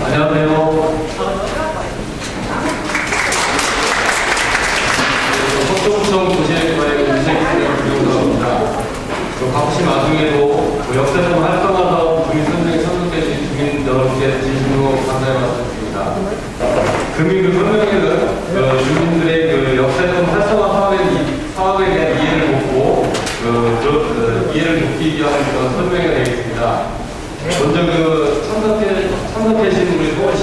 안녕하세요. 서초구청 도시계획과의 김경덕입니다. 바쁘신 와중에도 역사적 활성화사업 주민 선정에 참석해주신 주민 여러분께 진심으로 감사의 말씀드립니다. 금일 설명회는 주민들의 역사적 활성화 사업에 대한 이해를 돕고 이해를 돕기 위한 설명회가 되겠습니다. 먼저 참석해주신 우리 서울시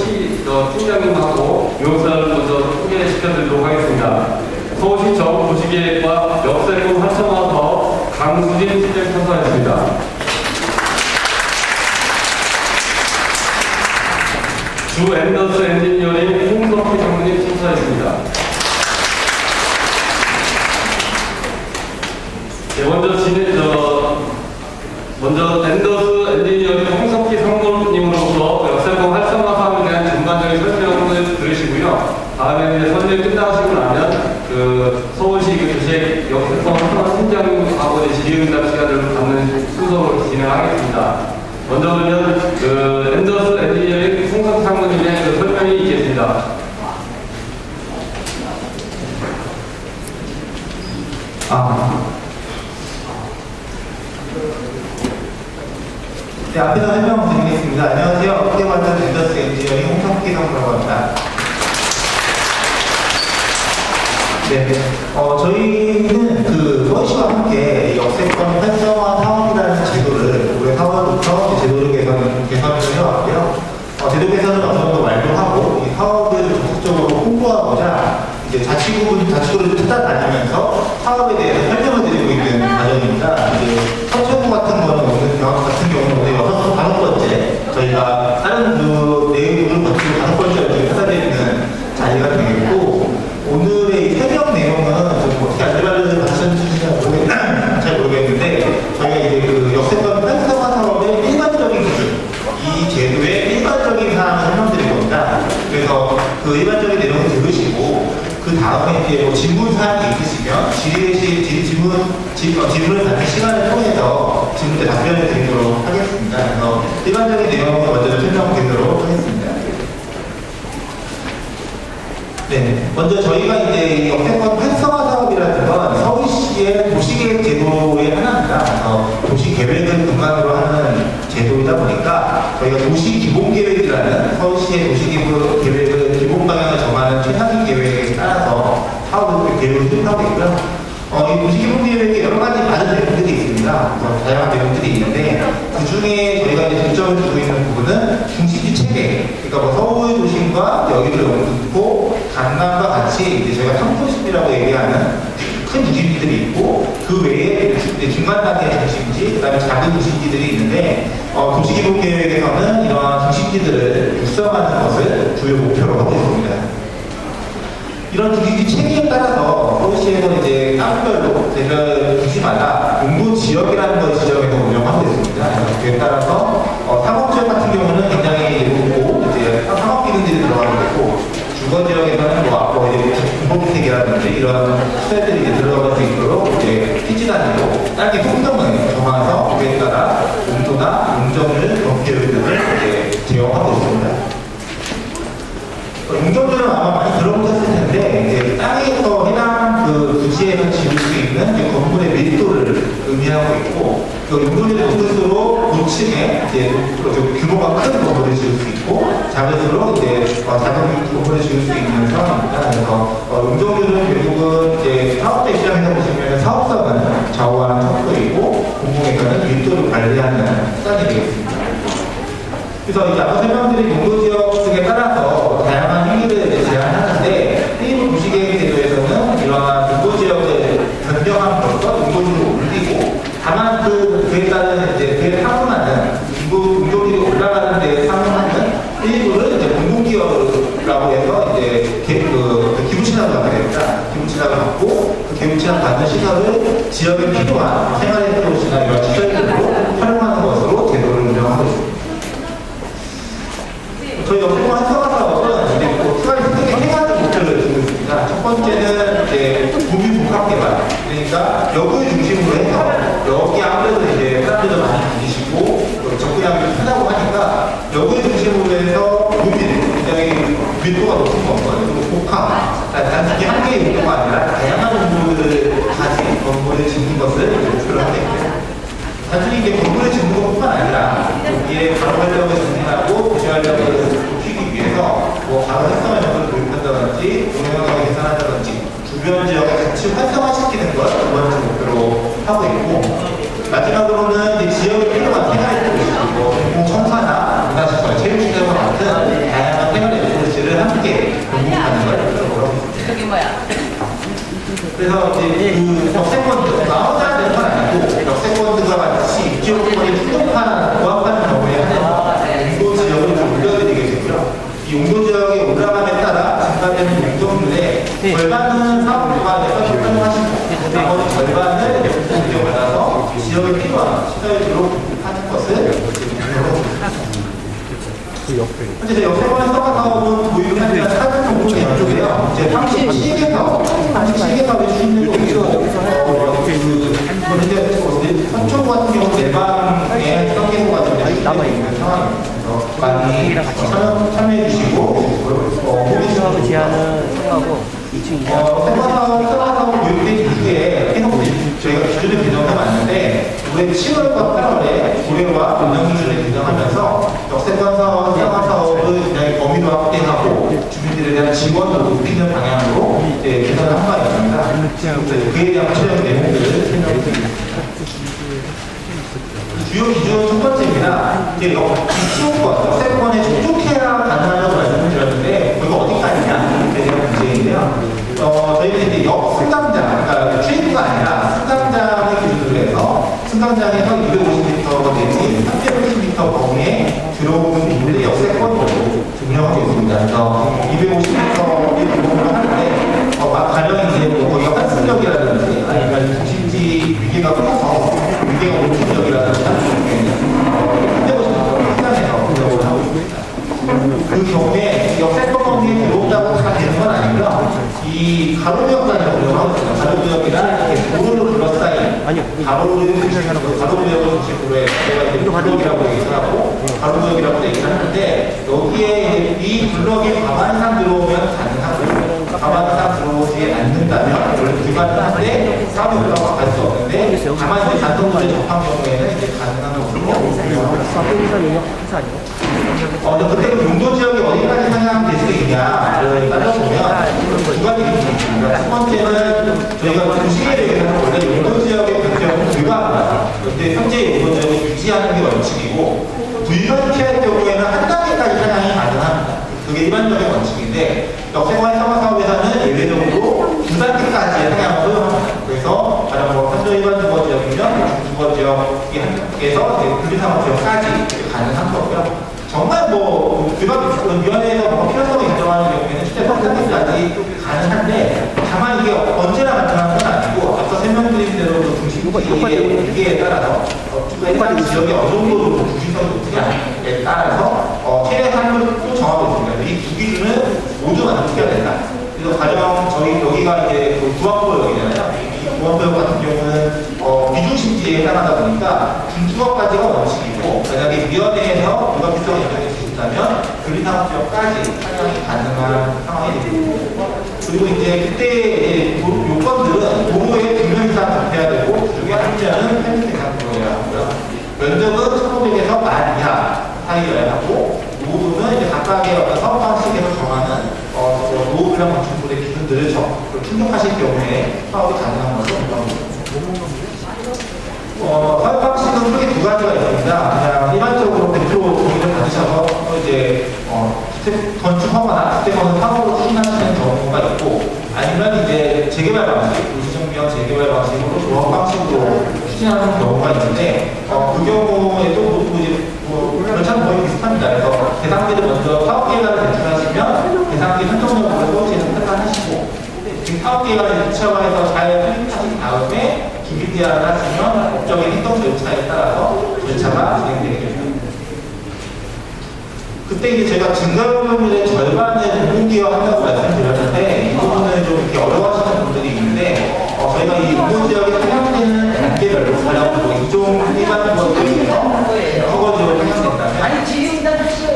팀장님하고 묘사를 먼저 소개시켜드리도록 하겠습니다. 서울시 도시계획과 역사적 활성화 사업 강수진 팀장님 참석하셨습니다. 주 앤더스 엔지니어링 홍석희 장로님 참석하셨습니다. 먼저 앤더스 엔지니어링 홍석희 상무님으로서 역사적 활성화 사업에 대한 전반적인 설명을 들으시고요. 다음에 설명 끝나시고 나면 서울시 도시의 역사적 활성화 팀장님하고 질의응답 시간을 갖는 순서로 진행하겠습니다. 먼저 그러면 앤더스 엔지니어링 홍석희 상무님의 설명이 있겠습니다. 네, 앞에서 설명드리겠습니다. 안녕하세요. 크게 만든 앤더스 엔지니어링 홍석희 상무라고 합니다. 네, 저희는 서울시와 함께 역세권 활성화 사업이라는 제도를 올해 4월부터 제도를 개선을 해왔고요. 제도 개선을 어느 정도 완료하고 이 사업을 적극적으로 홍보하고자 이제 자치구를 찾아다니면서 사업에 대해서 설명을 드리고 있는 과정입니다. 이제 서초구 같은 거는 오늘 같은 경우는 5번째 저희가 다른 내용을 거치고 5번째 찾아드리는 자리가 되겠고, 오늘의 설명 내용은 좀 어떻게 안내받을 받으셨는지 잘 모르겠는데, 저희가 이제 역세권 활성화 사업의 일반적인 기준, 이 제도의 일반적인 사항을 설명드릴 겁니다. 그래서 그 일반적인 내용을 들으시고 그 다음에 이제 질문 사항이 있으시면 질문을 받는 시간을 통해서 질문에 답변을 드리도록 하겠습니다. 그래서 일반적인 내용을 먼저 설명드리도록 하겠습니다. 네, 먼저 저희가 이제 역세권 활성화 사업이라는 건 서울시의 도시계획 제도의 하나입니다. 그래서 도시계획을 근간으로 하는 제도이다 보니까 저희가 도시기본계획이라는 서울시의 도시계획을 기본 방향을 정하는 최상위 계획에 따라서 사업을 계획을 수립하고 있고요. 이 도시기본계획에 여러 가지 다른 내용들이 있습니다. 다양한 내용들이 있는데, 그 중에 저희가 이제 중점을 두고 있는 부분은 중심지 체계, 그러니까 서울 도심과 여기를 놓고 강남과 같이 이제 저희가 상도심이라고 얘기하는 큰 중심지들이 있고, 그 외에 중간 단계의 중심지, 그 다음에 작은 중심지들이 있는데, 도시기본계획에서는 이러한 중심지들을 육성하는 것을 주요 목표로 하고 있습니다. 이런 중심지 체계에 따라서 서울시에서 이제 땅별로 대별 도시마다 용도 지역이라는 걸 지정해서 운영하고 있습니다. 그에 따라서 상업지역 같은 경우는 굉장히 높고 이제 상업 기능들이 들어가게 되고, 주거 지역에서는 앞으로 이제 공공주택이라든지 이런 시설들이 이제 들어갈 수 있도록 이제 피지 단위로 땅의 속성을 정해서 그에 따라 용도나 용적률 경계율들을 이제 제어하고 있습니다. 용적률은 아마 많이 들어보셨을 텐데, 이제 땅에서 해당 부지에서 지을 수 있는 건물의 밀도를 의미하고 있고, 용적률이 높을수록 고층에 이제 규모가 큰 건물을 지을 수 있고, 작을수록 이제 작은 건물을 지을 수 있는 상황입니다. 그래서 용적률은 결국은 이제 사업자 입장에서 보시면 사업성은 좌우하는 척도이고, 공공에서는 밀도를 관리하는 수단이 되겠습니다. 그래서 이제 아까 설명드린 용도지역 등에 따라서 다양한 행위를 제한하는데, 일부 도시계획 제도에서는 이러한 용도지역을 변경함으로써 용도지를 올리고, 다만 그에 따른 이제 그에 상응하는 용도지를 올라가는 데 상응하는 일부를 이제 공공기업이라고 해서 이제 기부친합을 받게 됩니다. 기부친합을 받고 그 기부친합 받는 시설을 지역에 필요한 생활인프로시나 이런 시설들로 활용하는 것으로 제도를 운영하고 있습니다. 저희 역세권 활성화 사업은 이제 크게 세 가지 목표를 두고 있습니다. 첫 번째는 이제 도민 복합 개발, 그러니까 역을 중심으로 해서 여기 아무래도 이제 단순히 이게 공부를 짓는 것뿐만 아니라 여기에 바로 활력을 증진하고 교실 활력을 높이기 위해서 뭐 바로 활성화 연구를 도입한다든지 동영상을 계산한다든지 주변 지역에 같이 활성화시키는 걸 두 번째 목표로 하고 있고 마지막으로는 이제 지역에 필요한 생활의 도시고 공청사나 문화시설, 체육시설과 같은 다양한 생활의 도시를 함께 공부하는 걸 목표로 하고 있습니다. 저기 뭐야? 그래서 이제 그 역세권들, 나오자 되는 건 아니고 역세권들과 같이 지역권이 충족하는, 부합하는 경우에 하는 용도 지역을 좀 올려드리겠고요. 이 용도 지역에 올라감에 따라 증가되는 용적률의 절반은 사업기관에서 협력하시고 나머지 절반을 공공지역 받아서 지역에 필요한 시설지로 하는 것을 현재 역세권의 서가 사업은 보유를 하는 사전 공동의 양쪽이에요. 이제 당시 시계 사업, 당시 시계 사업이 추진된 쪽이고, 현재 선초 같은 경우 내방에 설계소가 남아있는 상황입니다. 많이 참여해 주시고, 사업 제한은 생각하고 2층 이하 서가 사업 보유된 이후에 계속 저희가 기준을 규정해 왔는데, 올해 7월과 8월에 고려와 운영 기준을 규정하면서 역세권 사업, 상하 사업을 굉장히 범위도 확대하고 주민들에 대한 지원도 높이는 방향으로 이제 개선을 한 바 있습니다. 그에 대한 구체적인 내용들을 설명드리겠습니다. 주요 기준 첫 번째입니다. 이제 수요권, 역세권에 충족해야 가능하다고 말씀을 드렸는데, 그거 어디까지냐에 대한 문제인데요. 저희는 이제 역 승강장, 그러니까 트레이드가 아니라 승강장을 기준으로 해서 승강장에서 250m 내지 350m 범위에 들어오는 분들의 역세권으로 증명하고 있습니다. 그래서 250m의 부분을 하는데, 가령 이제 거기가 환승역이라든지 아니면 도심지 위계가 커서 위계가 높은 지역이라든지 하는 경우에는 350m 승강에서 운영을 하고 있습니다. 그 경우에 역세권 범위에 들어온다고 다 되는 건 아니고요. 이 가로구역단을 운영하고 있습니다. 가로구역이란 이렇게 도로로 둘러싸인 가로구역을 중심으로 해서 저희가 이제 블럭이라고 얘기를 하고 가로구역이라고 얘기를 하는데, 여기에 이 블럭에 가만 이상 들어오면 가능하고 가만 이상 들어오지 않는다면 원래 불가능한데 사업이 올라가 갈 수 없는데, 다만 이제 단독으로 접한 경우에는 이제 가능한 것으로 운영하고 있습니다. 그때 그 용도 지역이 어디까지 상향 대책이냐를 따져보면 두 가지 기준이 있습니다. 첫 번째는 저희가 도시계에 대해서는 원래 용도 지역의 변경은 불가합니다. 그런데 현재 용도 지역을 유지하는 게 원칙이고, 불가피할 경우에는 한 단계까지 상향이 가능합니다. 그게 일반적인 원칙인데, 역세권 상하 사업에서는 예외적으로 두 단계까지의 상향을 허용합니다. 그래서 가령 현재 일반 주거 지역이면 주거 지역에서 분리상업 지역까지 가능한 거고요. 정말 위원회에서 필요성을 인정하는 경우에는 실제 3단계까지 가능한데, 다만 이게 언제나 가능한 건 아니고, 앞서 설명드린 대로 중심지의 위계에 따라서 해당 지역이 어느 정도로 중심성이 높으냐에 따라서 최대 한도를 또 정하고 있습니다. 이 두 기준은 모두 만족해야 된다. 그래서 가령 저희 여기가 이제 구암구역이잖아요. 이 구암구역 같은 경우는 비중심지에 해당하다 보니까 중주거까지가 원칙이고, 만약에 위원회에서 불가피성을 인정해 주신다면 분리상업지역까지 상향이 가능한 상황이 됩니다. 그리고 이제 그때 요건들은 도로에 2명 이상 접해야 되고, 그중에 한 명은 8m 이상 들어야 하고요. 면적은 1,500에서 10,000 이하 사이여야 하고, 모두는 이제 각각의 어떤 사업 방식에서 정하는 노후비랑 건축물의 기준들을 충족하실 경우에 사업이 가능한 것으로 보고 있습니다. 사업 방식은 크게 두 가지가 있습니다. 그냥 일반적으로 대표 동의를 받으셔서 이제 건축하거나 주택건설 사업으로 추진하시는 경우가 있고, 아니면 이제 재개발 방식, 도시정비형 재개발 방식으로 조합 방식으로 추진하는 경우가 있는데, 그 경우에도 절차는 거의 비슷합니다. 그래서 대상지를 먼저 사업 계획안을 제출하시면 대상지 선정적으로 재정 판단하시고, 지금 사업 계획안을 구체화해서 잘 수립하신 다음에 기밀 제안을 하시면 법적인 행정 절차에 따라서 절차가 진행되게 됩니다. 그때 이제 제가 증가요금의 절반을 공공기여한다고 말씀드렸는데, 이 부분을 좀 이렇게 어려워하시는 분들이 있는데, 저희가 이 인도지역에 상향되는 단계별로 가령 이종 일반 주거지역에서 주거지역으로 상향된다면, 아니 지금 다 했어요.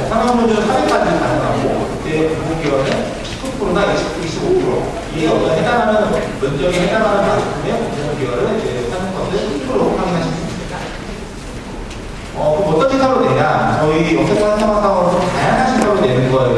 상향률은 400까지 가능하고, 그때 공공기여는 19%나 25%, 이게 어떤 해당하는 면적에 해당하는 만큼의 공공기여를 이제 저희 역세권 활성화 사업은 다양한 시설을 내는 거에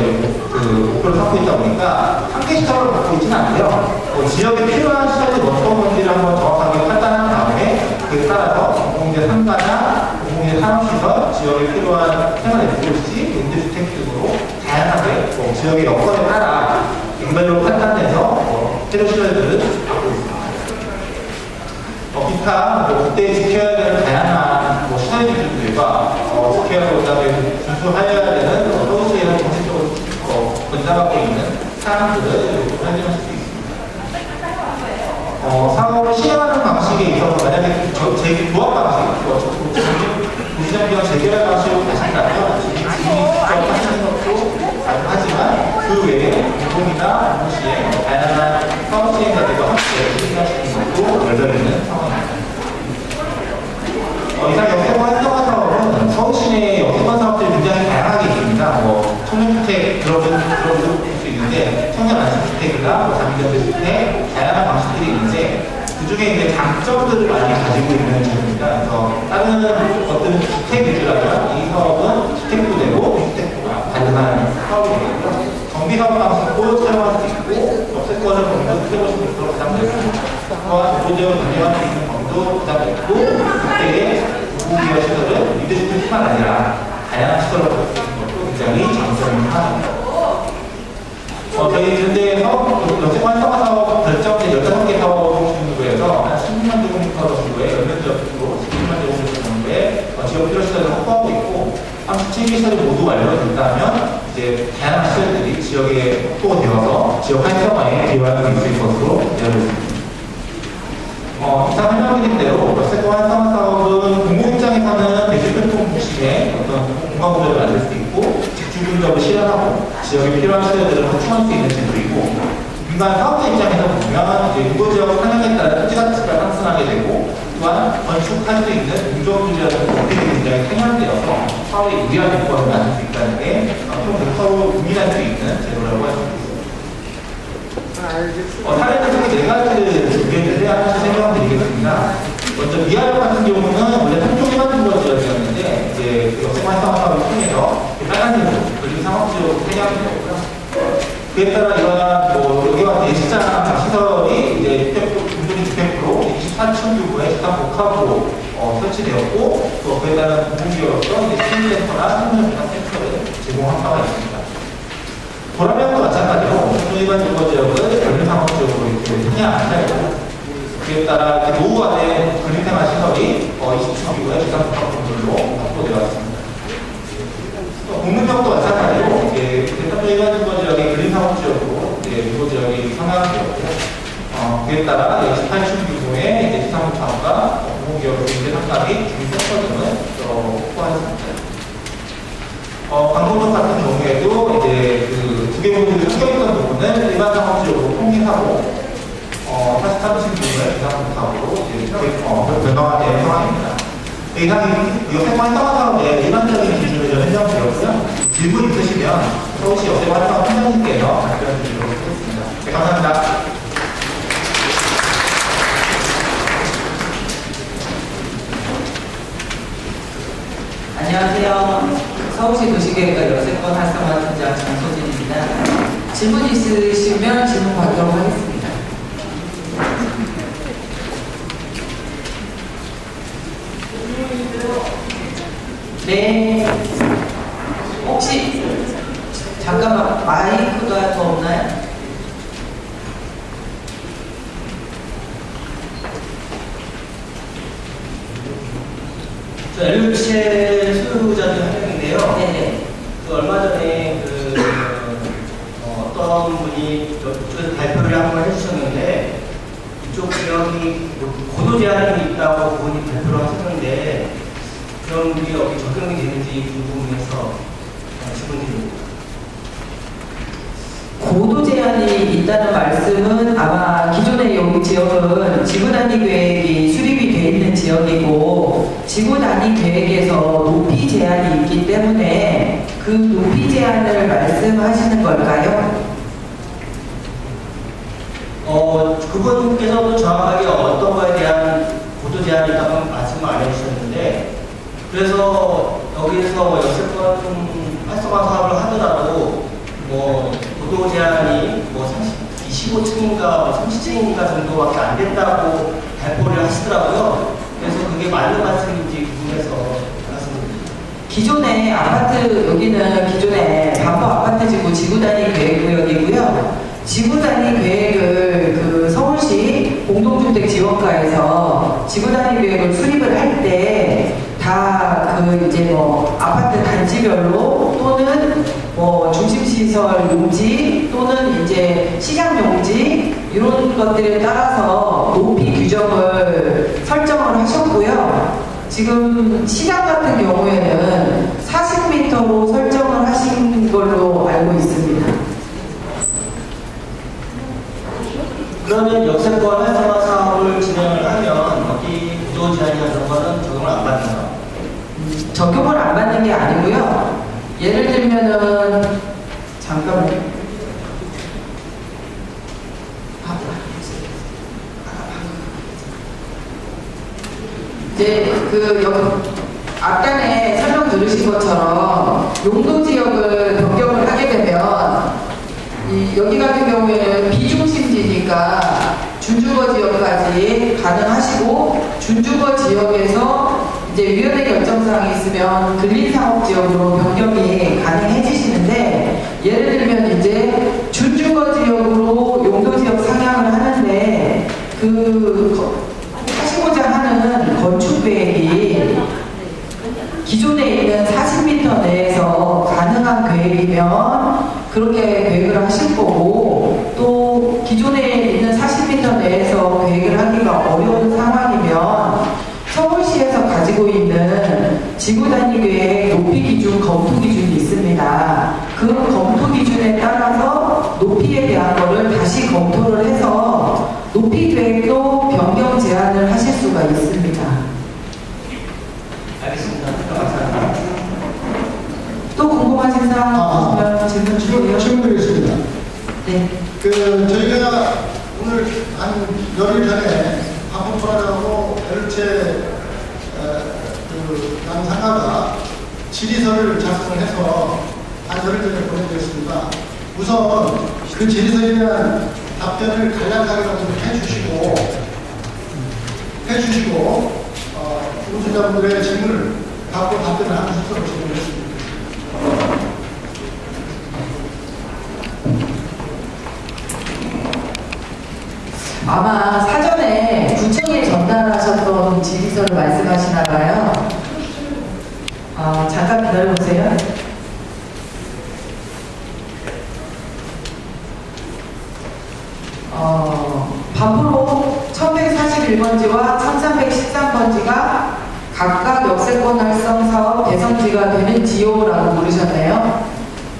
그 목표를 삼고 있다 보니까 한 개 시설을 갖고 있지는 않고요. 지역에 필요한 시설이 어떤 건지를 한번 정확하게 판단한 다음에 그에 따라서 공공재 상가나 공공재 산업시설, 지역에 필요한 생활 SOC, 임대주택 등으로 다양하게 지역의 여건에 따라 개별로 판단해서 필요 시설들을 갖고 있습니다. 기타 그때 지켜야 되는 다양한 시설 기준들과 지켜야 되고 그다음에 준수하여야 되는 서울시에서 정책적으로 권장하고 있는 사항들을 확인하실 수 있습니다. 사업을 시행하는 방식에 있어서 만약에 제 조합 방식, 도시장비와 재개발 방식으로 가신다면 지금이 직접 하시는 것도 가능하지만 그 외에 공공이나 공시에 다양한 사업 시행자들과 함께 실행하시는 것도 열려있는 상황입니다. 이상 역세권 활성화 사업은 서울 시내 역세권 사업들이 굉장히 다양하게 있습니다. 청년주택 들어볼 수 있는데 청년 안심주택이나 장기전세주택 다양한 방식들이 있는데 그 중에 이제 장점들을 많이 가지고 있는 제도입니다. 그래서 다른 어떤 주택 위주라면 이 사업은 주택도 되고 주택도가 가능한 사업이 되고요. 정비사업 방식도 사용할 수 있고 역세권을 먼저 세우고 싶은 것으로 부담되고 또한 도로지역을 운영할 수 있는 범위도 부담되고 그때의 공공기업 시설은 임대주택뿐만 아니라 다양한 시설을 갖고 있는 것도 굉장히 장점이 하나입니다. 저희 현재 역세권 활성화 사업 결정된 15개 사업 중에서 한 16만 제곱미터 정도의 연면적으로 16만 제곱미터 정도의 지역 필요 시설을 확보하고 있고 37개 시설이 모두 완료된다면 이제 다양한 시설들이 지역에 확보되어서 지역 활성화에 기여할 수 있을 것으로 되어있습니다. 이상 설명드린 대로 역세권 활성화 사업은 공공 입장에서는 대중교통 중심의 어떤 공간구조를 만들 수 있고 직주분적을 실현하고 지역에 필요한 시설들을 확충할 수 있는 제도이고 민간 사업자 입장에서 보면 이제 유보지역 상향에 따라 토지 가치가 상승하게 되고 또한 건축할 수 있는 공정주의라는 법칙이 굉장히 생활되어서 사업에 유리한 조건을 만들 수 있다는 게 서로 고민할 수 있는 제도라고 할 수 있습니다. 사례들 중에 4가지를 준비했는데 하나씩 설명드리겠습니다. 먼저 미아역 같은 경우는 원래 통종 일반 주거지역이었는데 이제 역세권 활성화 사업을 통해서 빨간색으로 그리고 상업지역으로 생략이 되었고요. 그에 따라 이러한 여기와 예식장 시설이 이제 공동인 주택으로 24층 규모의 식당 복합으로 설치되었고 또 그에 따른 공공기업으로서 시민센터나 청년문화센터를 제공한 바가 있습니다. 보라면도 마찬가지로 공동 일반 주거지역을 근린상업지역으로 이렇게 생략한 차이고 그에 따라 노후화된 근린생활 시설이 20층 규모의 식당 복합 건물로 확보되었습니다. 공릉역도 마찬가지로 대통령 일반 주거지역의 근린상업지역으로 주거지역이 성향되었고 그에 따라 18층 규모의 지상사업과 공공기업의 임대상가 및 주민센터 등을 확보하였습니다. 광동역 같은 경우에도 이제 그 두개구역이 섞여있던 부분은 일반 상업지역으로 통일하고 43층 규모의 지상사업으로 변경된 상황입니다. 이상 역세권 활성화 사업의 일반적인 기준을 설명드렸고요. 질문 있으시면 서울시 역세권 활성화 팀장님께서 답변 드리도록 하겠습니다. 네, 감사합니다. 안녕하세요. 서울시 도시계획과 역세권 활성화 팀장 장소진입니다. 질문 있으시면 질문 받도록 하겠습니다. 네. 혹시 잠깐만 마이크가 더 없나요? 저 엘리베이터 소유자들 한 명인데요. 네네. 그 얼마 전에 어떤 분이 이쪽에서 발표를 한번 해주셨는데 이쪽 지역이 고도 제한이 있다고 그분이 발표를 하셨는데 그런 분이 여기 적용이 되는지 궁금해서 질문드립니다. 고도 제한이 있다는 말씀은 아마 기존의 여기 지역은 지구 단위 계획이 수립이 되어 있는 지역이고 지구 단위 계획에서 높이 제한이 있기 때문에 그 높이 제한을 말씀하시는 걸까요? 그분께서도 정확하게 어떤 거에 대한 고도 제한이 있다고 말씀을 안 해주셨는데 그래서 거기에서 역세권 활성화 사업을 하더라도 뭐 고도 제한이 뭐 25층인가 30층인가 정도밖에 안 된다고 발표를 하시더라고요. 그래서 그게 맞는 말씀인지 궁금해서 말씀드립니다. 기존의 아파트, 여기는 기존의 반포 아파트 지구 단위 계획구역이고요. 지구 단위 계획을 그 서울시 공동주택 지원과에서 지구 단위 계획을 수립을 할 때 다 그 이제 뭐 아파트 단지별로 또는 뭐 중심시설 용지 또는 이제 시장 용지 이런 것들에 따라서 높이 규정을 설정을 하셨고요. 지금 시장 같은 경우에는 40m로 설정을 하신 걸로 알고 있습니다. 그러면 역세권 활성화 사업을 진행을 하면 여기 구도 제한이나 그런 거는 적용을 안 받나요? 적용을 안 받는 게 아니고요. 예를 들면은 잠깐만요. 이제 앞단에 설명 들으신 것처럼 용도 지역을 변경을 하게 되면 여기 같은 경우에는 비중심지니까 준주거 지역까지 가능하시고 준주거 지역에서 이제 위원회 결정사항이 있으면 근린상업지역으로 변경이 가능해지시는데 예를 들면 이제 준주거 지역으로 용도지역 상향을 하는데 하시고자 하는 건축계획이 기존에 있는 40m 내에서 가능한 계획이면 그렇게 계획을 하실 거고 또 기존에 있는 40m 내에서 계획을 하기가 어려운 상황이면 서울시에서 가지고 있는 지구 단위 계획 높이 기준 검토 기준이 있습니다. 그 검토 기준에 따라서 높이에 대한 거를 다시 검토를 해서 높이 계획도 변경 제한을 하실 수가 있습니다. 알겠습니다. 감사합니다. 또 궁금하신 사항 있으면 질문 주세요. 질문드리겠습니다. 네. 저희가 오늘 한 열흘 전에 반포프라자하고 엘체 양상가가 질의서를 작성을 해서 한 열흘 전에 보내드렸습니다. 우선 그 질의서에 대한 답변을 간략하게 좀 해주시고 우수자분들의 질문을 받고 답변을 하는 순서로 진행했습니다. 아마 사전에 구청에 전달하셨던 질의서를 말씀하시나 봐요. 잠깐 기다려보세요. 반포로 1141번지와 1313번지가 각각 역세권 활성 사업 대상지가 되는 지요라고 물으셨네요.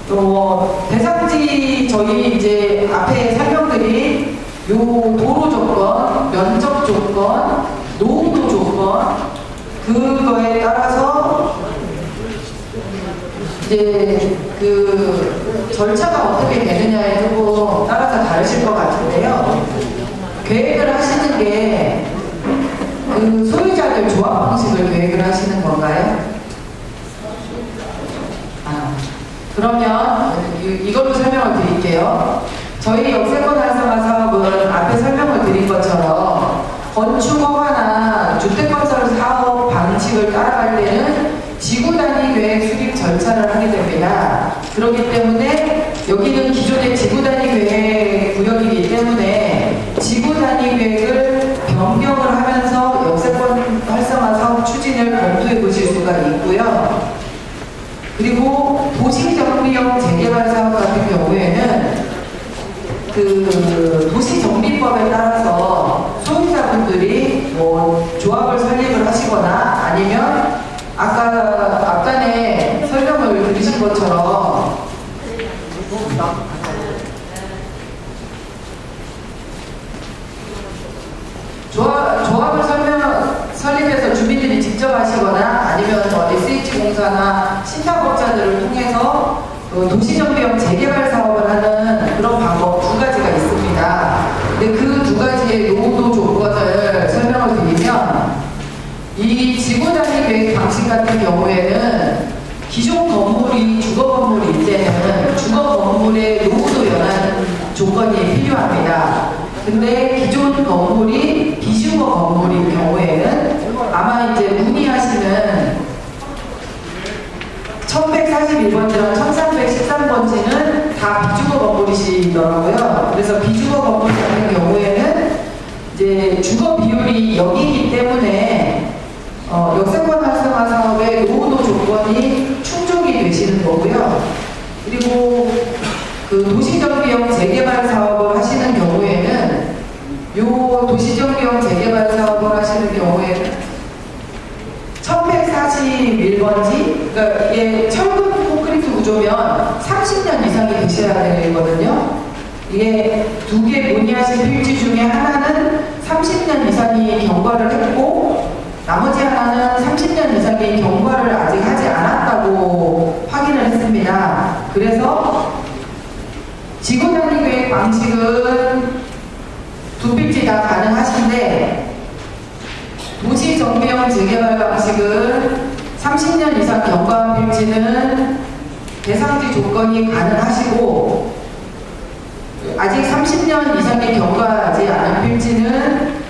또 대상지 저희 이제 앞에 설명드린 요 도로 조건, 면적 조건, 노후도 조건 그거에 따라서 이제 그 절차가 어떻게 되느냐에 조금 따라서 다르실 것 같은데요. 계획을 하시는 게 그 소유자들 조합 방식을 계획을 하시는 건가요? 그러면 이걸로 설명을 드릴게요. 저희 역세권 활성화 사업은 앞에 설명을 드린 것처럼 건축 허가나 주택건설 사업 방식을 따라갈 때는 지구 단위 계획 수립 절차를 하게 됩니다. 그렇기 때문에 여기는 기존의 지구 단위 계획 구역이기 때문에 지구 단위 계획을 변경을 하면서 역세권 활성화 사업 추진을 검토해 보실 수가 있고요. 그리고 도시정비형 재개발 사업 같은 경우에는 그 도시정비법에 따라서 소유자분들이 뭐 조합을 설립을 하시거나 아니면 아까 앞단에 설명을 드리신 것처럼 조합을 설립해서 주민들이 직접 하시거나 아니면 SH공사나 신탁업자들을 통해서 도시정비형 재개발 사업을 하는 그런 방법 두 가지가 있습니다. 근데 그 두 가지의 노후도 조건을 설명을 드리면 이 지구 단위 계획 방식 같은 경우에는 기존 건물이 주거 건물일 때는 주거 건물의 노후도 연한 조건이 필요합니다. 근데 기존 건물이 비주거 건물인 경우에는 아마 이제 문의하시는 1141번지랑 1313번지는 다 비주거 건물이시더라고요. 그래서 비주거 건물 같은 경우에는 이제 주거 비율이 여기이기 때문에 역세권 활성화 사업의 노후도 조건이 충족이 되시는 거고요. 그리고 그 도시정비형 재개발 사업을 하시는 경우에는 요 도시정비형 재개발 사업을 하시는 경우에는 1141번지, 그러니까 이게 철근 콘크리트 구조면 30년 이상이 되셔야 되거든요. 이게 두 개 문의하신 필지 중에 하나는 30년 이상이 경과를 했고, 나머지 하나는 30년 이상의 경과를 아직 하지 않았다고 확인을 했습니다. 그래서 지구 단위 계획 방식은 두 필지 다 가능하신데, 도시 정비형 재개발 방식은 30년 이상 경과한 필지는 대상지 조건이 가능하시고, 아직 30년 이상의 경과하지 않은 필지는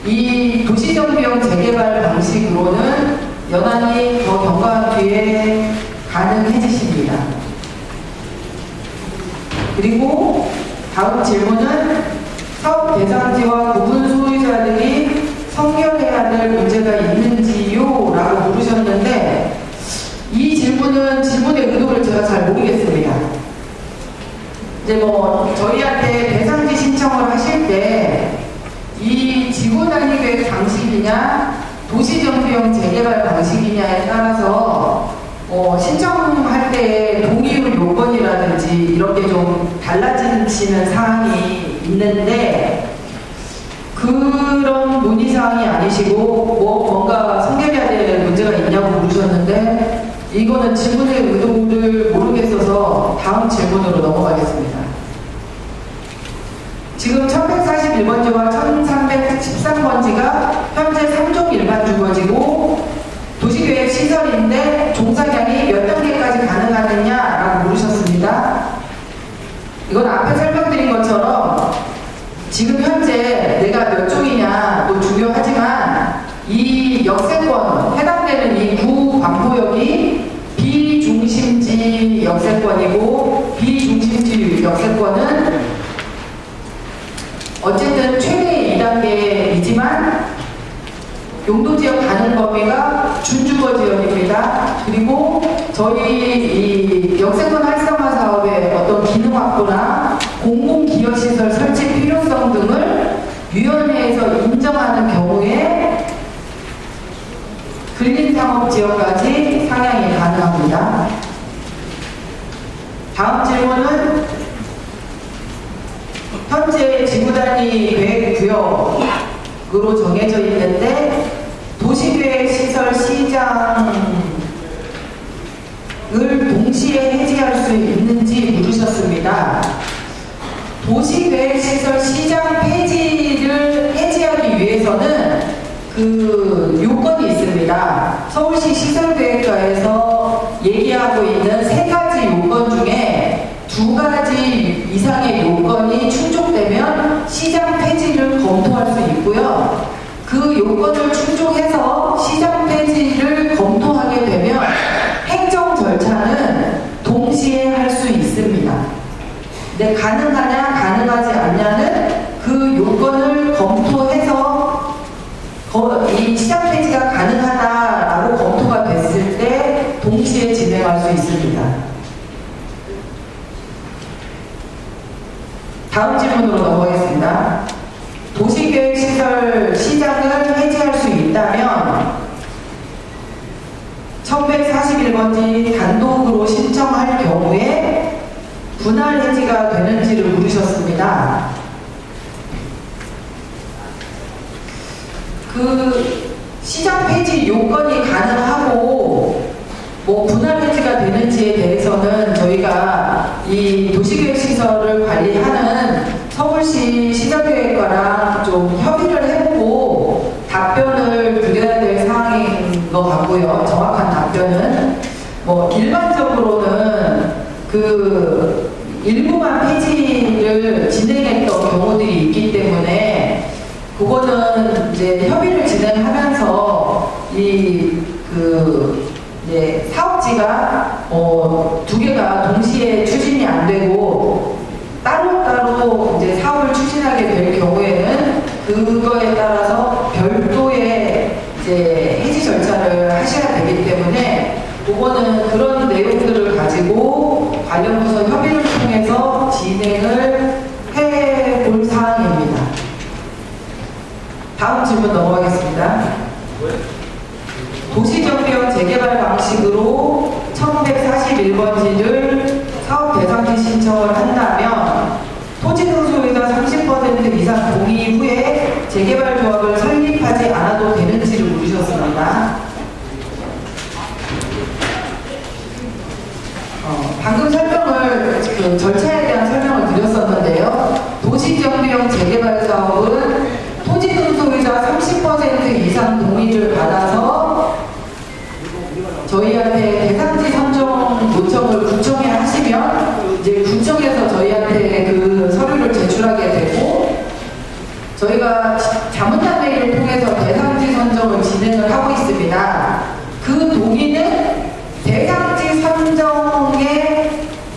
이 도시정비형 재개발 방식으로는 연한이 더 경과한 뒤에 가능해지십니다. 그리고 다음 질문은 사업 대상지와 구분 소유자들이 성결해야 될 문제가 있는지요? 라고 물으셨는데, 이 질문의 의도를 제가 잘 모르겠습니다. 이제 뭐 저희한테 대상지 신청을 하실 때 이 지구 단위 계획 방식이냐 도시정비형 재개발 방식이냐에 따라서 신청할 때 동의율 요건이라든지 이렇게 좀 달라지는 사항이 있는데, 그런 문의사항이 아니시고 뭔가 성결해야 될 문제가 있냐고 물으셨는데, 이거는 질문의 의도를 모르겠어서 다음 질문으로 넘어가겠습니다. 지금 1141번지와 1313번지가 현재 3종 일반 주거지고 도시계획 시설인데 종사량이 몇 단계까지 가능하느냐라고 물으셨습니다. 이건 앞에 설명드린 것처럼 지금 현재 내가 몇 종이냐도 중요하지만, 이 역세권 해당되는 이 구 반포역이 비중심지 역세권이고, 비중심지 역세권은 어쨌든 최대 2단계이지만 용도지역 가능 범위가 준주거 지역입니다. 그리고 저희 이 역세권 활성화 사업의 어떤 기능 확보나 공공기여시설 설치 필요성 등을 위원회에서 인정하는 경우에 근린상업지역까지 상향이 가능합니다. 다음 질문은 현재 지구단위 계획구역으로 정해져 있는데 도시계획시설 시장을 동시에 해지할 수 있는지 물으셨습니다. 도시계획시설 시장 폐지를 해지하기 위해서는 그 요건이 있습니다. 서울시 시설계획과에서 얘기하고 있는 3가지 요건 중에 2가지 이상의 요건이 충족되면 시장 폐지를 검토할 수 있고요. 그 요건을 충족해서 시장 폐지를 검토하게 되면 행정 절차는 동시에 할 수 있습니다. 근데 가능하냐 가능하지 않냐는 그 요건을 검토해서 이 시장 폐지가 가능하다라고 검토가 됐을 때 동시에 진행할 수 있습니다. 다음 질문으로 넘어가겠습니다. 도시계획시설 시장을 해지할 수 있다면 1141번지 단독으로 신청할 경우에 분할 해지가 되는지를 물으셨습니다. 그 시장 폐지 요건이 가능하고 뭐 분할 해지가 되는지에 대해서는 저희가 이 도시계획시설을 관리하는 서울시 시설계획과랑 좀 협의를 해보고 답변을 드려야 될 사항인 것 같고요. 정확한 답변은 뭐 그 일부만 폐지를 진행했던 경우들이 있기 때문에 그거는 이제 협의를 진행하면서 이제 사업지가 두 개가 동시에 추진이 안 되고 따로따로 이제 사업을 추진하게 될 경우에는 그거에 따라서 별도의 이제 해지 절차를 하셔야 되기 때문에 그거는 그런 내용들을 가지고 관련 부서 협의를 통해서 진행을 해볼 사항입니다. 다음 질문 넘어가겠습니다. 도시정비형 재개발 방식으로 1141번지를 사업 대상지 신청을 한다면 토지등소유자 30% 이상 동의 후에 재개발 조합을 설립하지 않아도 되는지를 물으셨습니다. 방금 설명을 그 절차에 대한 설명을 드렸었는데요. 도시정비형 재개발 사업은 토지등소유자 30% 이상 동의를 받아서 저희한테 대상지 선정 요청을 구청에 하시면 이제 구청에서 저희한테 그 서류를 제출하게 되고 저희가 자문단회의를 통해서 대상지 선정을 진행을 하고 있습니다. 그 동의는 대상지 선정에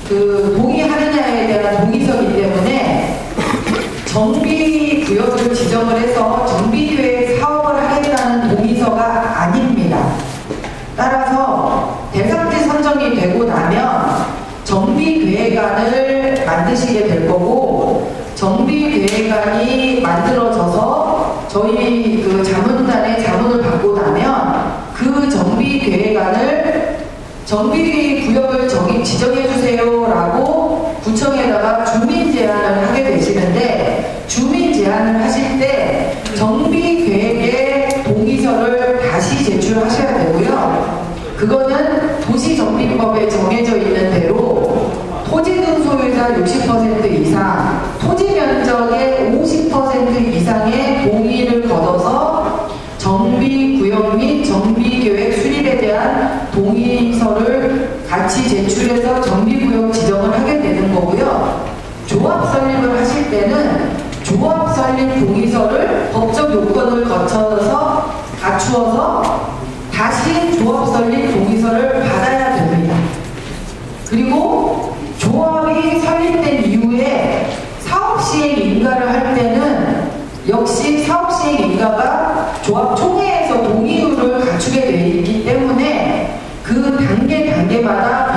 그 동의하느냐에 대한 동의서이기 때문에 정비구역을 지정을 해서 정비계획 사업을 하겠다는 동의서가 아닙니다. 따라서 대상지 선정이 되고 나면 정비계획안을 만드시게 될 거고 정비계획안이 만들어져서 저희 그 자문단의 자문을 받고 나면 그 정비계획안을 정비구역을 지정해 주세요라고 구청에다가 주민 제안을 하게 되시는데 주민 제안을 하실 때 정비계획의 동의서를 다시 제출하셔야 되고요. 그거는 도시정비법에 정해져 있는 대로 토지등 소유자 60% 이상, 토지 면적의 50% 이상의 동의를 거둬서 정비구역 및 정비계획 수립에 대한 동의서를 같이 제출해서 정비구역 지정을 하게 되는 거고요. 조합 설립을 하실 때는 조합 설립 동의서를 법적 요건을 거쳐서 갖추어서 다시 조합 설립 동의서를 받아야 됩니다. 그리고 조합이 설립된 이후에 사업 시행 인가를 할 때는 역시 사업 시행 인가가 조합 총회에서 동의율을 갖추게 되어 있기 때문에 그 단계마다